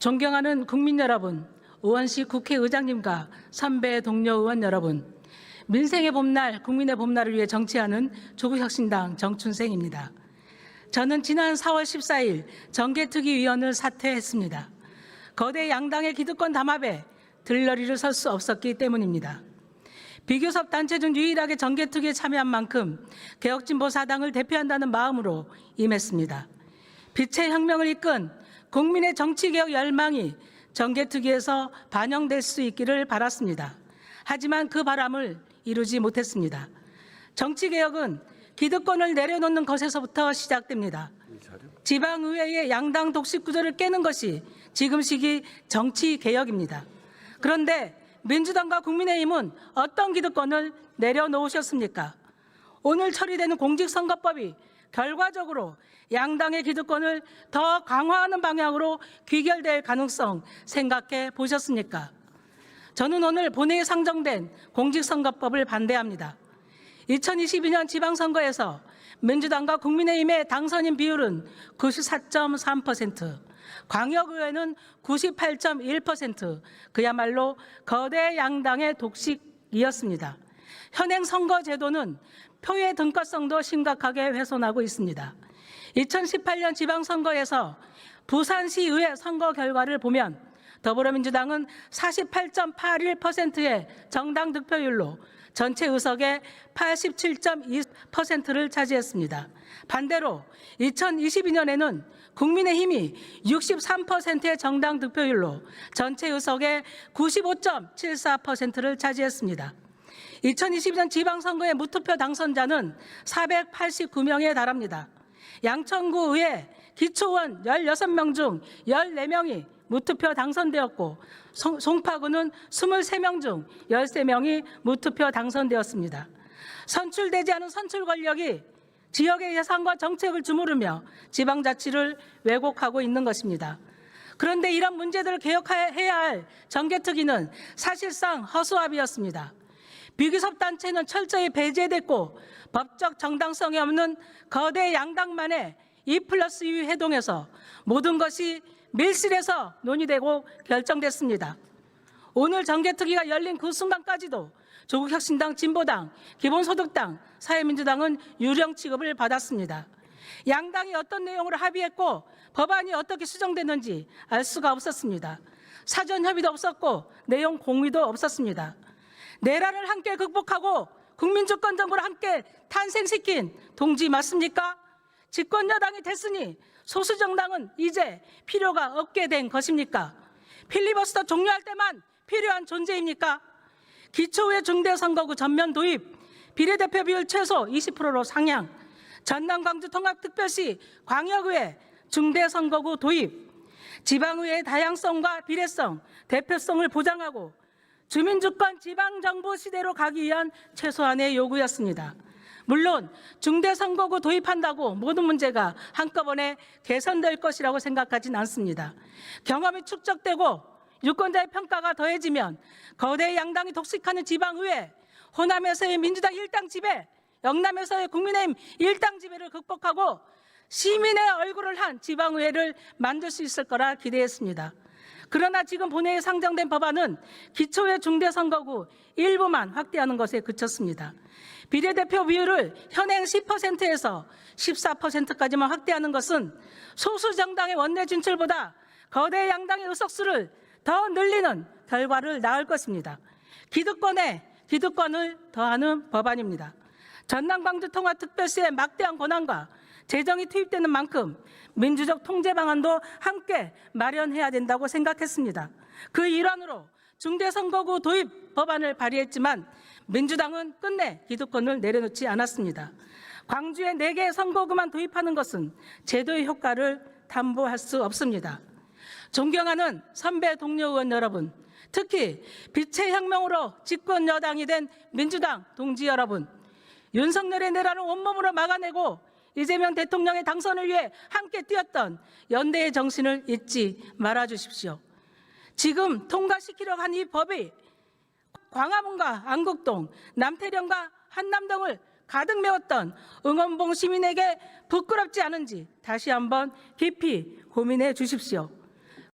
존경하는 국민 여러분, 의원실 국회의장님과 선배 동료 의원 여러분, 민생의 봄날, 국민의 봄날을 위해 정치하는 조국혁신당 정춘생입니다. 저는 지난 4월 14일 정개특위위원을 사퇴했습니다. 거대 양당의 기득권 담합에 들러리를 설 수 없었기 때문입니다. 비교섭 단체 중 유일하게 정개특위에 참여한 만큼 개혁진보사당을 대표한다는 마음으로 임했습니다. 빛의 혁명을 이끈 국민의 정치개혁 열망이 정개특위에서 반영될 수 있기를 바랐습니다. 하지만 그 바람을 이루지 못했습니다. 정치개혁은 기득권을 내려놓는 것에서부터 시작됩니다. 지방의회의 양당 독식 구조를 깨는 것이 지금 시기 정치개혁입니다. 그런데 민주당과 국민의힘은 어떤 기득권을 내려놓으셨습니까? 오늘 처리되는 공직선거법이 결과적으로 양당의 기득권을 더 강화하는 방향으로 귀결될 가능성 생각해 보셨습니까? 저는 오늘 본회의에 상정된 공직선거법을 반대합니다. 2022년 지방선거에서 민주당과 국민의힘의 당선인 비율은 94.3%, 광역의회는 98.1%, 그야말로 거대 양당의 독식이었습니다. 현행 선거제도는 표의 등가성도 심각하게 훼손하고 있습니다. 2018년 지방선거에서 부산시의회 선거 결과를 보면 더불어민주당은 48.81%의 정당 득표율로 전체 의석의 87.2%를 차지했습니다. 반대로 2022년에는 국민의힘이 63%의 정당 득표율로 전체 의석의 95.74%를 차지했습니다. 2022년 지방선거의 무투표 당선자는 489명에 달합니다. 양천구의회 기초의원 16명 중 14명이 무투표 당선되었고 송파구는 23명 중 13명이 무투표 당선되었습니다. 선출되지 않은 선출 권력이 지역의 예산과 정책을 주무르며 지방자치를 왜곡하고 있는 것입니다. 그런데 이런 문제들을 개혁해야 할 정개특위는 사실상 허수아비였습니다. 비교섭단체는 철저히 배제됐고 법적 정당성이 없는 거대 양당만의 2+2 회동에서 모든 것이 밀실에서 논의되고 결정됐습니다. 오늘 정개특위가 열린 그 순간까지도 조국혁신당, 진보당, 기본소득당, 사회민주당은 유령 취급을 받았습니다. 양당이 어떤 내용으로 합의했고 법안이 어떻게 수정됐는지 알 수가 없었습니다. 사전 협의도 없었고 내용 공유도 없었습니다. 내란을 함께 극복하고 국민주권 정부를 함께 탄생시킨 동지 맞습니까? 집권 여당이 됐으니 소수 정당은 이제 필요가 없게 된 것입니까? 필리버스터 종료할 때만 필요한 존재입니까? 기초의회 중대선거구 전면 도입, 비례대표 비율 최소 20%로 상향, 전남 광주 통합특별시 광역의회 중대선거구 도입, 지방의회의 다양성과 비례성, 대표성을 보장하고 주민주권 지방정부 시대로 가기 위한 최소한의 요구였습니다. 물론 중대선거구 도입한다고 모든 문제가 한꺼번에 개선될 것이라고 생각하진 않습니다. 경험이 축적되고 유권자의 평가가 더해지면 거대 양당이 독식하는 지방의회, 호남에서의 민주당 일당 지배, 영남에서의 국민의힘 일당 지배를 극복하고 시민의 얼굴을 한 지방의회를 만들 수 있을 거라 기대했습니다. 그러나 지금 본회의에 상정된 법안은 기초의 중대선거구 일부만 확대하는 것에 그쳤습니다. 비례대표 비율을 현행 10%에서 14%까지만 확대하는 것은 소수 정당의 원내 진출보다 거대 양당의 의석수를 더 늘리는 결과를 낳을 것입니다. 기득권에 기득권을 더하는 법안입니다. 전남 광주 통합특별시의 막대한 권한과 재정이 투입되는 만큼 민주적 통제 방안도 함께 마련해야 된다고 생각했습니다. 그 일환으로 중대선거구 도입 법안을 발의했지만 민주당은 끝내 기득권을 내려놓지 않았습니다. 광주에 4개의 선거구만 도입하는 것은 제도의 효과를 담보할 수 없습니다. 존경하는 선배 동료 의원 여러분, 특히 빛의 혁명으로 집권 여당이 된 민주당 동지 여러분, 윤석열의 내란을 온몸으로 막아내고 이재명 대통령의 당선을 위해 함께 뛰었던 연대의 정신을 잊지 말아 주십시오. 지금 통과시키려고 한 이 법이 광화문과 안국동, 남태령과 한남동을 가득 메웠던 응원봉 시민에게 부끄럽지 않은지 다시 한번 깊이 고민해 주십시오.